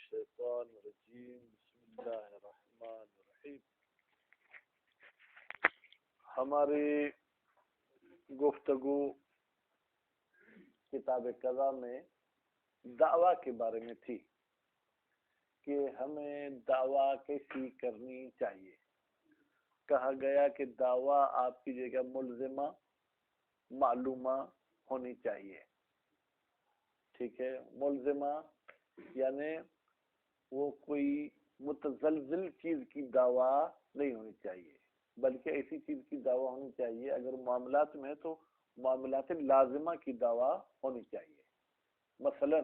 الشیطان الرجیم بسم اللہ الرحمن الرحیم. ہماری گفتگو کتاب قضا میں دعویٰ کے بارے میں تھی کہ ہمیں دعویٰ کیسی کرنی چاہیے. کہا گیا کہ دعویٰ آپ کی جگہ ملزمہ معلومہ ہونی چاہیے. ٹھیک ہے، ملزمہ یعنی وہ کوئی متزلزل چیز کی دعویٰ نہیں ہونی چاہیے، بلکہ ایسی چیز کی دعویٰ ہونی چاہیے. اگر معاملات میں تو معاملات لازمہ کی دعویٰ ہونی چاہیے. مثلا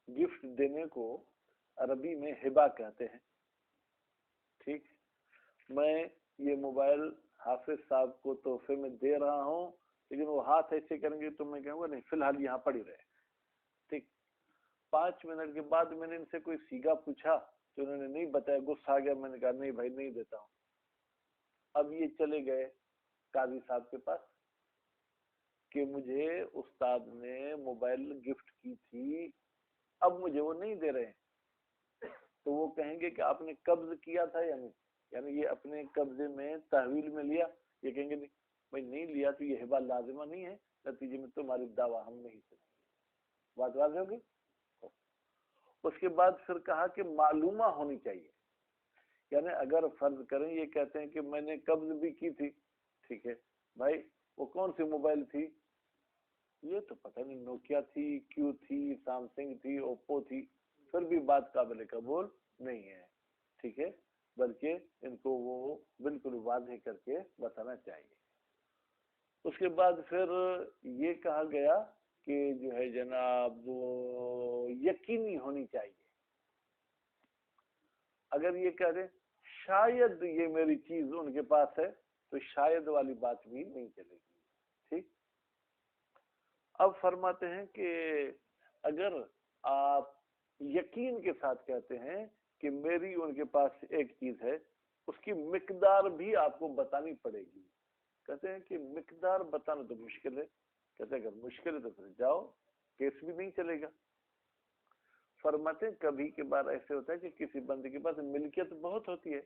گفٹ دینے کو عربی میں ہبہ کہتے ہیں. ٹھیک، میں یہ موبائل حافظ صاحب کو تحفے میں دے رہا ہوں، لیکن وہ ہاتھ ایسے کریں گے تو میں کہوں گا نہیں فی الحال یہاں پڑی رہے. ٹھیک، 5 منٹ کے بعد میں نے ان سے کوئی سیگا پوچھا تو انہوں نے نہیں بتایا، غصہ آ گیا. میں نے کہا نہیں بھائی نہیں دیتا ہوں. اب یہ چلے گئے قاضی صاحب کے پاس کہ مجھے استاد نے موبائل گفٹ کی تھی، اب مجھے وہ نہیں دے رہے. تو وہ کہیں گے کہ آپ نے قبض کیا تھا یا نہیں، یعنی یہ اپنے قبضے میں تحویل میں لیا. یہ کہیں گے نہیں بھائی نہیں لیا تو یہ ہبہ لازمہ نہیں ہے، نتیجے میں تمہاری دعویٰ ہم نہیں سنیں گے. بات واضح ہوگی. اس کے بعد پھر کہا کہ معلومہ ہونی چاہیے، یعنی اگر فرض کریں یہ کہتے ہیں کہ میں نے قبض بھی کی تھی، ٹھیک ہے بھائی وہ کون سی موبائل تھی، یہ تو پتہ نہیں نوکیا تھی، کیو تھی، سامسنگ تھی، اوپو تھی، پھر بھی بات قابل قبول نہیں ہے. ٹھیک ہے، بلکہ ان کو وہ بالکل واضح کر کے بتانا چاہیے. اس کے بعد پھر یہ کہا گیا کہ جو ہے جناب وہ یقینی ہونی چاہیے. اگر یہ کہہ دیں شاید یہ میری چیز ان کے پاس ہے تو شاید والی بات بھی نہیں چلے گی. ٹھیک، اب فرماتے ہیں کہ اگر آپ یقین کے ساتھ کہتے ہیں کہ میری ان کے پاس ایک چیز ہے، اس کی مقدار بھی آپ کو بتانی پڑے گی. کہتے ہیں کہ مقدار بتانا تو مشکل ہے. کہتے ہیں اگر مشکل ہے تو پھر جاؤ، کیس بھی نہیں چلے گا. فرماتے ہیں کبھی کے بار ایسے ہوتا ہے کہ کسی بندے کے پاس ملکیت بہت ہوتی ہے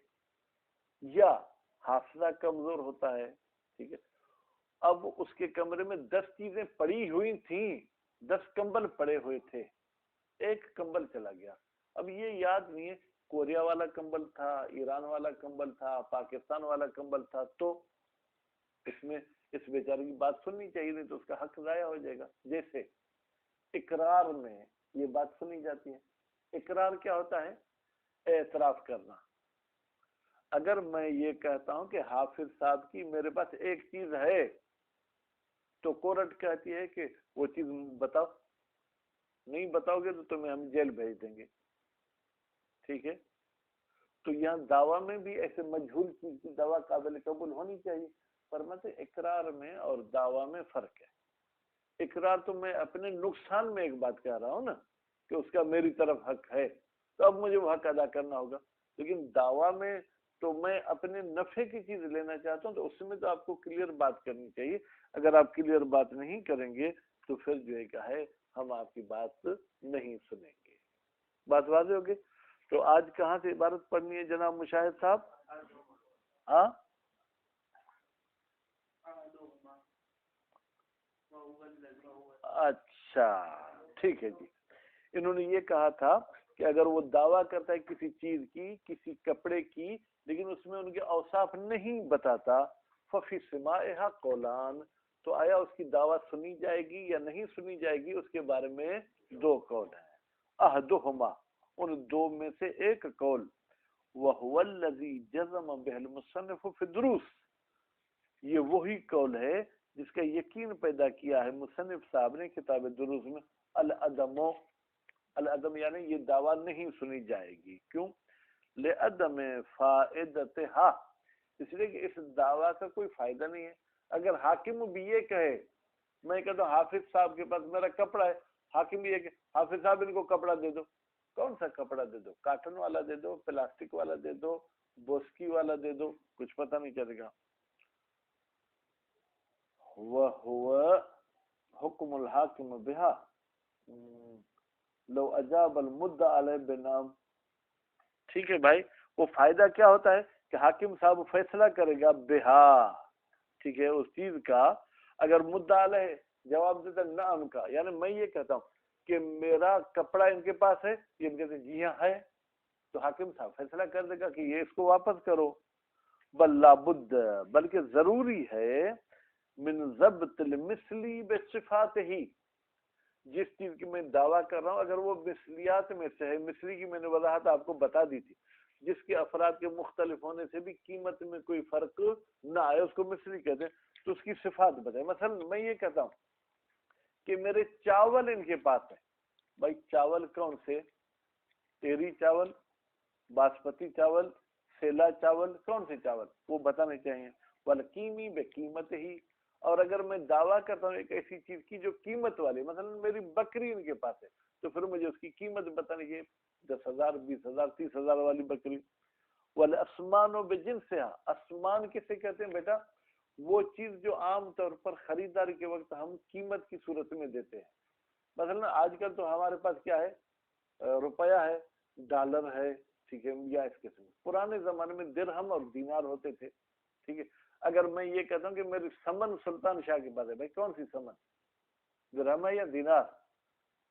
یا حافظہ کمزور ہوتا ہے. ٹھیک ہے، اب اس کے کمرے میں 10 چیزیں پڑی ہوئی تھیں، 10 کمبل پڑے ہوئے تھے، ایک کمبل چلا گیا. اب یہ یاد نہیں ہے کوریا والا کمبل تھا، ایران والا کمبل تھا، پاکستان والا کمبل تھا، تو اس میں اس بیچارے کی بات سننی چاہیے، نہیں تو اس کا حق ضائع ہو جائے گا. جیسے اقرار میں یہ بات سنی جاتی ہے. اقرار کیا ہوتا ہے؟ اعتراف کرنا. اگر میں یہ کہتا ہوں کہ حافظ صاحب کی میرے پاس ایک چیز ہے تو کورٹ کہتی ہے کہ وہ چیز بتاؤ، نہیں بتاؤ گے تو تمہیں ہم جیل بھیج دیں گے. ٹھیک ہے، تو یہاں دعویٰ میں بھی ایسے مجہول چیز کی دعویٰ قابل قبول ہونی چاہیے. فرماتے اقرار میں اور دعویٰ میں فرق ہے. اقرار تو میں اپنے نقصان میں ایک بات کہہ رہا ہوں نا کہ اس کا میری طرف حق ہے تو اب مجھے وہ حق ادا کرنا ہوگا. لیکن دعویٰ میں تو میں اپنے نفع کی چیز لینا چاہتا ہوں، تو اس میں تو آپ کو کلیئر بات کرنی چاہیے. اگر آپ کلیئر بات نہیں کریں گے تو پھر جو ہے کیا ہے ہم آپ کی بات نہیں سنیں گے. بات واضح ہوگی. تو آج کہاں سے عبارت پڑھنی ہے جناب مشاہد صاحب؟ ہاں اچھا ٹھیک ہے جی. انہوں نے یہ کہا تھا کہ اگر وہ دعویٰ کرتا ہے کسی چیز کی، کسی کپڑے کی، لیکن اس میں ان کے اوصاف نہیں بتاتا، ففی سماعہا قولان، تو آیا اس کی دعویٰ سنی جائے گی یا نہیں سنی جائے گی؟ اس کے بارے میں 2 قول ہیں. احدہما، ان 2 میں سے ایک قول، وَهُوَ الَّذِي جَزَمَ بِهِ الْمُصَنِّفُ فِي الدُّرُوسِ، یہ وہی قول ہے جس کا یقین پیدا کیا ہے مصنف صاحب نے کتاب دروس میں. العدم، العدم یعنی یہ دعویٰ نہیں سنی جائے گی. کیوں؟ لعدم فائدتها، اس لیے کہ اس دعویٰ کا کوئی فائدہ نہیں ہے. اگر حاکم بھی یہ کہے، میں کہتا ہوں حافظ صاحب کے پاس میرا کپڑا ہے، حاکم یہ کہ حافظ صاحب ان کو کپڑا دے دو، کون سا کپڑا دے دو؟ کاٹن والا دے دو، پلاسٹک والا دے دو، بوسکی والا دے دو، کچھ پتہ نہیں چلے گا. وَهُوَ حُكْمُ الْحَاكِمِ بِهَا، لو اجاب المدعا علیہ بنام، ٹھیک ہے بھائی، وہ فائدہ کیا ہوتا ہے کہ حاکم صاحب فیصلہ کرے گا بہا، ٹھیک ہے، اس چیز کا، اگر مدعا علیہ جواب دیتا نعم کا، یعنی میں یہ کہتا ہوں کہ میرا کپڑا ان کے پاس ہے، یہ کہتے ہیں جی ہاں ہے، تو حاکم صاحب فیصلہ کر دے گا کہ یہ اس کو واپس کرو. بل لابد، بلکہ ضروری ہے، من ضبط المثلی بصفات ہی، جس چیز کی میں دعویٰ کر رہا ہوں اگر وہ مثلیات میں سے ہے، مثلی کی میں نے وضاحت آپ کو بتا دی تھی، جس کے افراد کے مختلف ہونے سے بھی قیمت میں کوئی فرق نہ آئے، اس کو مثلی کہتے ہیں، تو اس کی صفات بتائیں. مثلا میں یہ کہتا ہوں کہ میرے چاول ان کے پاس ہے، بھائی چاول کون سے، تیری چاول، باسمتی چاول، سیلا چاول، کون سے چاول، وہ بتانے چاہیے. والقیمی بے قیمت ہی، اور اگر میں دعویٰ کرتا ہوں ایک ایسی چیز کی جو قیمت والی، مثلا میری بکری ان کے پاس ہے، تو پھر مجھے اس کی قیمت بتانی چاہیے، 10,000 20,000 30,000 والی بکری. والاسمان و بجنسہا، اسمان کسے کہتے ہیں بیٹا، وہ چیز جو عام طور پر خریداری کے وقت ہم قیمت کی صورت میں دیتے ہیں. مثلا آج کل تو ہمارے پاس کیا ہے، روپیہ ہے، ڈالر ہے، ٹھیک ہے، یا اس قسم. پرانے زمانے میں درہم اور دینار ہوتے تھے، ٹھیک ہے. اگر میں یہ کہتا ہوں کہ میری سمن سلطان شاہ کے پاس ہے، بھائی کون سی سمن، درہم ہے یا دینار،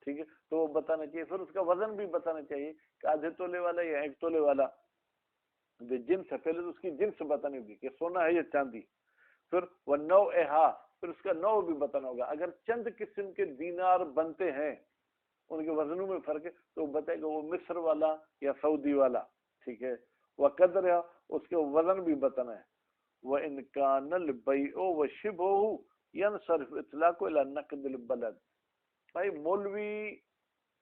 ٹھیک ہے، تو وہ بتانا چاہیے. پھر اس کا وزن بھی بتانا چاہیے کہ آدھے تولے والا یا 1 تولے والا. جنس ہے، پہلے تو اس کی جنس بتانی ہوگی کہ سونا ہے یا چاندی. پھر وہ نوعہا، پھر اس کا نوع بھی بتانا ہوگا. اگر چند قسم کے دینار بنتے ہیں، ان کے وزنوں میں فرق ہے، تو بتائے گا وہ مصر والا یا سعودی والا، ٹھیک ہے. وہ قدر ہے، اس کے وزن بھی بتانا ہے. وَإِنْ كَانَ الْبَيْعُ وَشِبْهُهُ يَنْصَرِفُ إِطْلَاقُهُ إِلَى نَقْدِ الْبَلَدِ. بھائی مولوی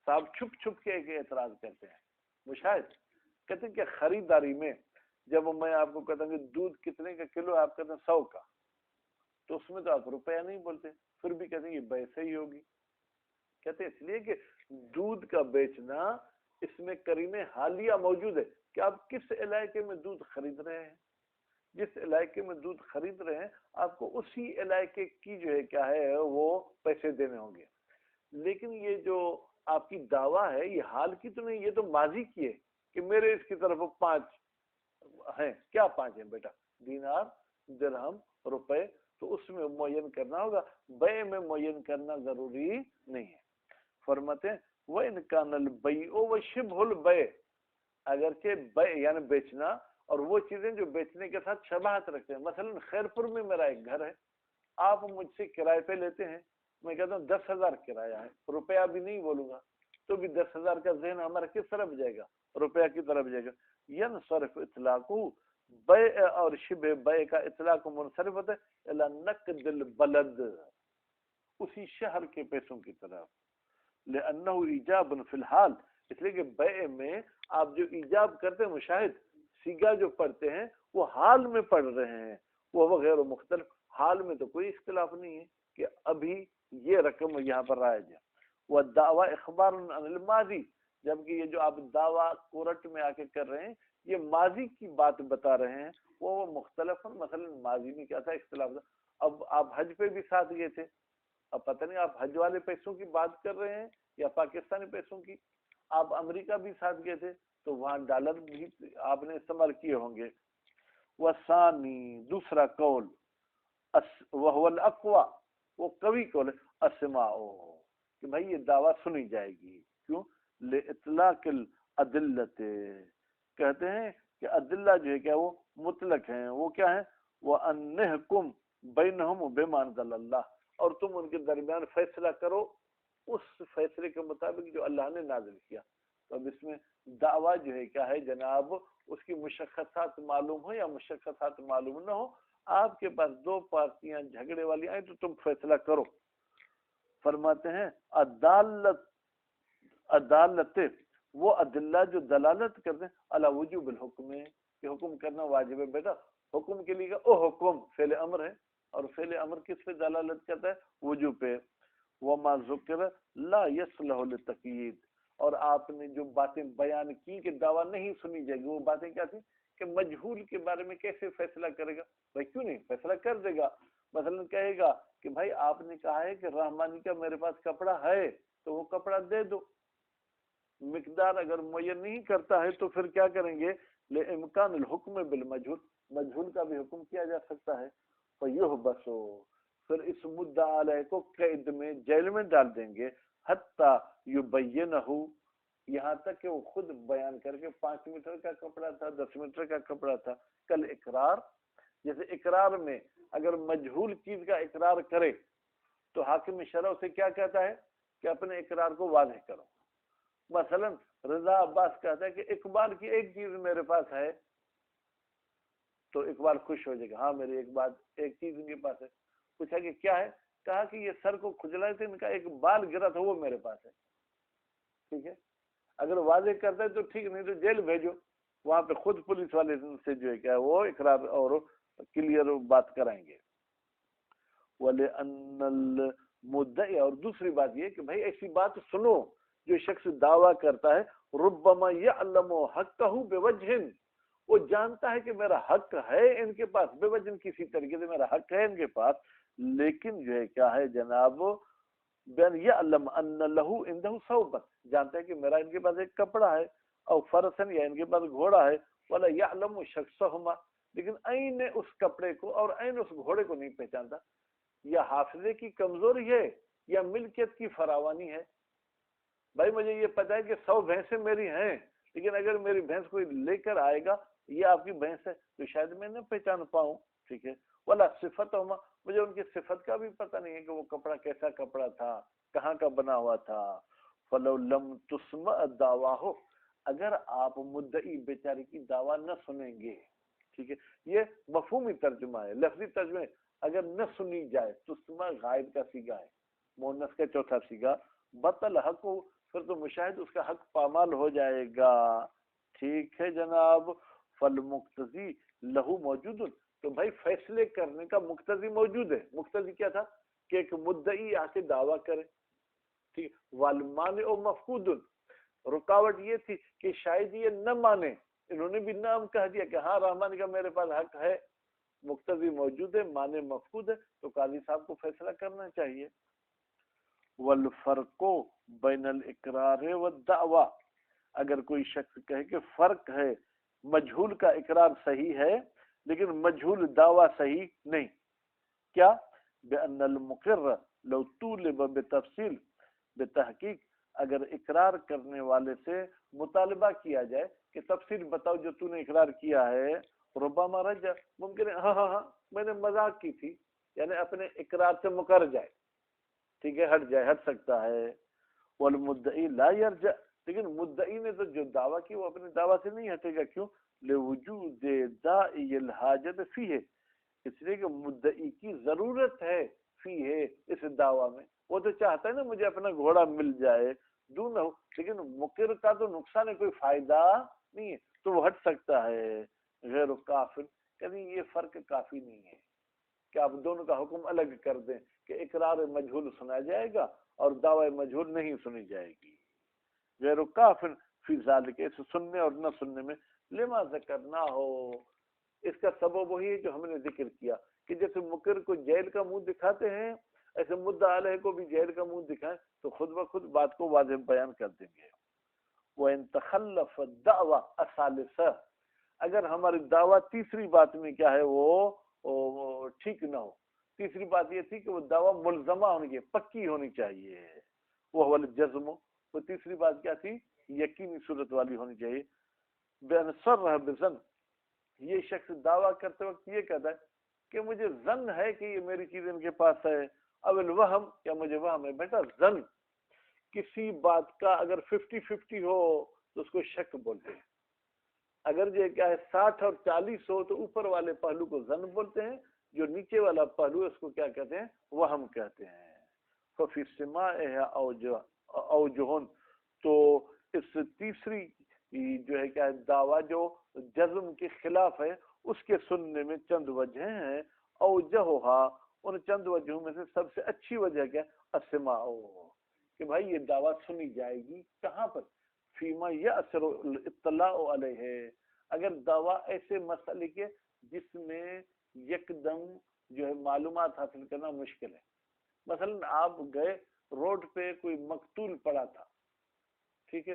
صاحب چھپ چھپ کے ایک اعتراض کرتے ہیں، مشاہد کہتے ہیں کہ خریداری میں جب میں آپ کو کہتا ہوں کہ دودھ کتنے کا کلو ہے، آپ کہتے ہیں 100 کا، تو اس میں تو آپ روپیہ نہیں بولتے، پھر بھی کہتے ہیں یہ بیسے ہی ہوگی. کہتے ہیں اس لیے کہ دودھ کا بیچنا، اس میں قرینہ حالیہ موجود ہے کہ آپ کس علاقے میں دودھ خرید رہے ہیں. جس علاقے میں دودھ خرید رہے ہیں آپ کو اسی علاقے کی جو ہے کیا ہے وہ پیسے دینے ہوں گے. لیکن یہ جو آپ کی دعویٰ ہے یہ حال کی تو نہیں، یہ تو ماضی کی ہے کہ میرے اس کی طرف 5 ہیں. کیا 5 ہیں بیٹا، دینار، درہم، روپے، تو اس میں معین کرنا ہوگا، بے میں معین کرنا ضروری نہیں ہے. فرماتے ہیں وَإِنْ كَانَ الْبَيْعُ وَشِبْهُ الْبَيْعِ، اگرچہ بے یعنی بیچنا اور وہ چیزیں جو بیچنے کے ساتھ شباہت رکھتے ہیں. مثلا خیرپور میں میرا ایک گھر ہے، آپ مجھ سے کرائے پہ لیتے ہیں، میں کہتا ہوں 10,000 کرایہ ہے، روپیہ بھی نہیں بولوں گا، تو بھی 10,000 کا ذہن ہمارا کس طرف جائے گا، روپیہ کی طرف جائے گا. ینصرف اطلاق بیع اور شبہ بیع کا اطلاق منصرف ہوتا ہے الی نقد البلد، اسی شہر کے پیسوں کی طرف. لأنہ ایجاب فی الحال، اس لیے کہ بیع میں آپ جو ایجاب کرتے ہیں، مشاہد سیگا جو پڑھتے ہیں وہ حال میں پڑھ رہے ہیں، وہ غیر مختلف. حال میں تو کوئی اختلاف نہیں ہے کہ ابھی یہ رقم یہاں پر رائج ہے. وہ دعویٰ اخبار عن الماضی، جبکہ یہ جو آپ دعویٰ کورٹ میں آ کے کر رہے ہیں یہ ماضی کی بات بتا رہے ہیں، وہ مختلف. مثلا ماضی میں کیا تھا، اختلاف تھا. اب آپ حج پہ بھی ساتھ گئے تھے، اب پتہ نہیں آپ حج والے پیسوں کی بات کر رہے ہیں یا پاکستانی پیسوں کی. آپ امریکہ بھی ساتھ گئے تھے تو وہاں ڈالر بھی آپ نے استعمال کیے ہوں گے. وثانی، دوسرا قول، وہو الاقوی، وہ قوی قول ہے، اسماء، کہ بھائی یہ دعویٰ سنی جائے گی. کیوں؟ لإطلاق الادلت، کہتے ہیں کہ ادلہ جو ہے کیا وہ مطلق ہیں. وہ کیا ہیں؟ وَأَنِّحْكُمْ بَيْنَهُمْ بِمَا أَنزَلَ اللَّهُ، اور تم ان کے درمیان فیصلہ کرو اس فیصلے کے مطابق جو اللہ نے نازل کیا. تو اب اس میں دعویٰ جو ہے کیا ہے جناب، اس کی مشخصات معلوم ہو یا مشخصات معلوم نہ ہو، آپ کے پاس 2 پارٹیاں جھگڑے والی آئیں تو تم فیصلہ کرو. فرماتے ہیں عدالت وہ عدلہ جو دلالت کرتے ہیں علی وجوب الحکم، کہ حکم کرنا واجب ہے. بیٹا حکم کے لیے او حکم فعل امر ہے، اور فعل امر کس پہ دلالت کرتا ہے؟ وجوب پہ. وما ذکر لا یصلح للتقیید، اور آپ نے جو باتیں بیان کی کہ دعویٰ نہیں سنی جائے گی، وہ باتیں کیا تھی کہ مجہول کے بارے میں کیسے فیصلہ کرے گا. بھائی کیوں نہیں فیصلہ کر دے گا. مثلا کہے گا کہ بھائی آپ نے کہا ہے کہ رحمانی کا میرے پاس کپڑا ہے تو وہ کپڑا دے دو، مقدار اگر معین نہیں کرتا ہے تو پھر کیا کریں گے؟ لِإِمْكَانِ الْحُكْمِ بِالْمَجْهُولِ، مجہول کا بھی حکم کیا جا سکتا ہے. فَيُحْبَسُ، پھر اس مدعا علیہ کو قید میں، جیل میں ڈال دیں گے. حتی یبینہ، یہاں تک کہ وہ خود بیان کر کے 5 میٹر کا کپڑا تھا، 10 میٹر کا کپڑا تھا. کل اقرار، جیسے اقرار میں اگر مجہول چیز کا اقرار کرے تو حاکم شرع سے کیا کہتا ہے کہ اپنے اقرار کو واضح کرو. مثلا رضا عباس کہتا ہے کہ اقبال کی ایک چیز میرے پاس ہے، تو اقبال خوش ہو جائے گا، ہاں میری ایک چیز ان کے پاس ہے. پوچھا کہ کیا ہے؟ کہا کہ یہ سر کو کھجلا تھے، ان کا ایک بال گرا تھا، وہ میرے پاس ہے. ٹھیک ہے، اگر واضح کرتا ہے تو ٹھیک، نہیں تو جیل بھیجو، وہاں پہ خود پولیس والے سے جو ہے کیا وہ اقرار اور کلیئر بات کرائیں گے. وَلِأَنَّ الْمُدَّعِي، اور دوسری بات یہ کہ بھائی ایسی بات سنو جو شخص دعویٰ کرتا ہے ربما يعلم حقه بوجه، وہ جانتا ہے کہ میرا حق ہے ان کے پاس، بے وجہ کسی طریقے سے میرا حق ہے ان کے پاس، لیکن جو ہے کیا ہے جناب، بین یعلم ان له عنده ثوبا، جانتا ہے کہ میرا ان کے پاس ایک کپڑا ہے، او فرسن، یا ان کے پاس گھوڑا ہے، ولا یعلم شخصهما، لیکن عین اس کپڑے کو اور عین اس گھوڑے کو نہیں پہچانتا. یا حافظے کی کمزوری ہے یا ملکیت کی فراوانی ہے. بھائی مجھے یہ پتا ہے کہ 100 بھینسیں میری ہیں، لیکن اگر میری بھینس کوئی لے کر آئے گا یہ آپ کی بھینس ہے تو شاید میں نہ پہچان پاؤں. ٹھیک ہے، ولا صفت ہوما، مجھے ان کی صفت کا بھی پتہ نہیں ہے کہ وہ کپڑا کیسا کپڑا تھا، کہاں کا بنا ہوا تھا. فلو لم تسمع دعواہ، اگر آپ مدعی بیچارے کی دعویٰ نہ سنیں گے. ٹھیک ہے، یہ مفہومی ترجمہ ہے، لفظی ترجمہ ہے. اگر نہ سنی جائے، تسمع غائب کا صیغہ ہے، مؤنث کا چوتھا صیغہ، بطل حق، پھر تو مشاہد اس کا حق پامال ہو جائے گا. ٹھیک ہے جناب. فالمقتضی لہو موجود، تو بھائی فیصلے کرنے کا مقتضی موجود ہے. مقتضی کیا تھا کہ ایک مدعی آ کے دعویٰ کرے. ٹھیک، والمانع مفقود، رکاوٹ یہ تھی کہ شاید یہ نہ مانے، انہوں نے بھی نام کہہ دیا کہ ہاں رحمان کا میرے پاس حق ہے. مقتضی موجود ہے، مانع مفقود ہے، تو قاضی صاحب کو فیصلہ کرنا چاہیے. والفرق بین الاقرار والدعوی، اگر کوئی شخص کہے کہ فرق ہے، مجہول کا اقرار صحیح ہے لیکن مجہول دعویٰ صحیح نہیں. کیا؟ بأن المقر لو طولب بتفصیل بتحقیق، اگر اقرار کرنے والے سے مطالبہ کیا جائے کہ تفصیل بتاؤ جو تو نے اقرار کیا ہے، ربما رجع، ممکن ہے ہاں میں نے مذاق کی تھی، یعنی اپنے اقرار سے مکر جائے. ٹھیک ہے، ہٹ جائے، ہٹ سکتا ہے. والمدعی لا یرجع، لیکن مدعی نے تو جو دعویٰ کی وہ اپنے دعویٰ سے نہیں ہٹے گا. کیوں؟ لوجود داعی الحاجت فیہ، اس لیے کہ مدعی کی ضرورت ہے فیہ، اس دعویٰ میں. وہ تو چاہتا ہے نا مجھے اپنا گھوڑا مل جائے دوں نہ ہو، لیکن مقر کا تو نقصان ہے، کوئی فائدہ نہیں ہے، تو وہ ہٹ سکتا ہے. غیر کافر، کبھی یہ فرق کافی نہیں ہے کہ آپ دونوں کا حکم الگ کر دیں کہ اقرار مجہول سنا جائے گا اور دعوی مجہول نہیں سنی جائے گی. غیر کافر فی ذالک، اس سننے اور نہ سننے میں. لما ذکرنا ہو، اس کا سبب وہی ہے جو ہم نے ذکر کیا کہ جیسے مقر کو جیل کا منہ دکھاتے ہیں، ایسے مدعا علیہ کو بھی جیل کا منہ دکھائیں تو خود بخود بات کو واضح بیان کر دیں گے. وَإِن تَخَلَّفَ الدَّعْوَى الثَّالِثَةَ، اگر ہماری دعویٰ تیسری بات میں کیا ہے وہ ٹھیک نہ ہو. تیسری بات یہ تھی کہ وہ دعویٰ ملزمہ ہونی چاہیے، پکی ہونی چاہیے. وہ الجزم، وہ تیسری بات کیا تھی؟ یقینی صورت والی ہونی چاہیے. بأن صرح بظن، یہ شخص دعویٰ کرتے وقت یہ کہتا ہے کہ مجھے ظن ہے کہ یہ میری چیز ان کے پاس ہے. اب الوہم، کیا مجھے وہم ہے. بیٹا ظن کسی بات کا اگر 50-50 ہو تو اس کو شک بولتے ہیں. اگر یہ کیا ہے 60 اور 40 ہو تو اوپر والے پہلو کو ظن بولتے ہیں، جو نیچے والا پہلو اس کو کیا کہتے ہیں؟ وہم کہتے ہیں. ففی السماع اوجہن، تو اس تیسری جو ہے کیا دعویٰ جو جزم کے خلاف ہے اس کے سننے میں چند وجہ ہیں. اوجہھا، ان چند وجہوں میں سے سب سے اچھی وجہ کیا؟ السماع، کہ بھائی یہ دعویٰ سنی جائے گی. کہاں پر؟ فیما یأثر الاطلاع علیہ، اگر دعویٰ ایسے مسئلے کے جس میں یکدم جو ہے معلومات حاصل کرنا مشکل ہے. مثلا آپ گئے روڈ پہ کوئی مقتول پڑا تھا، ٹھیک ہے،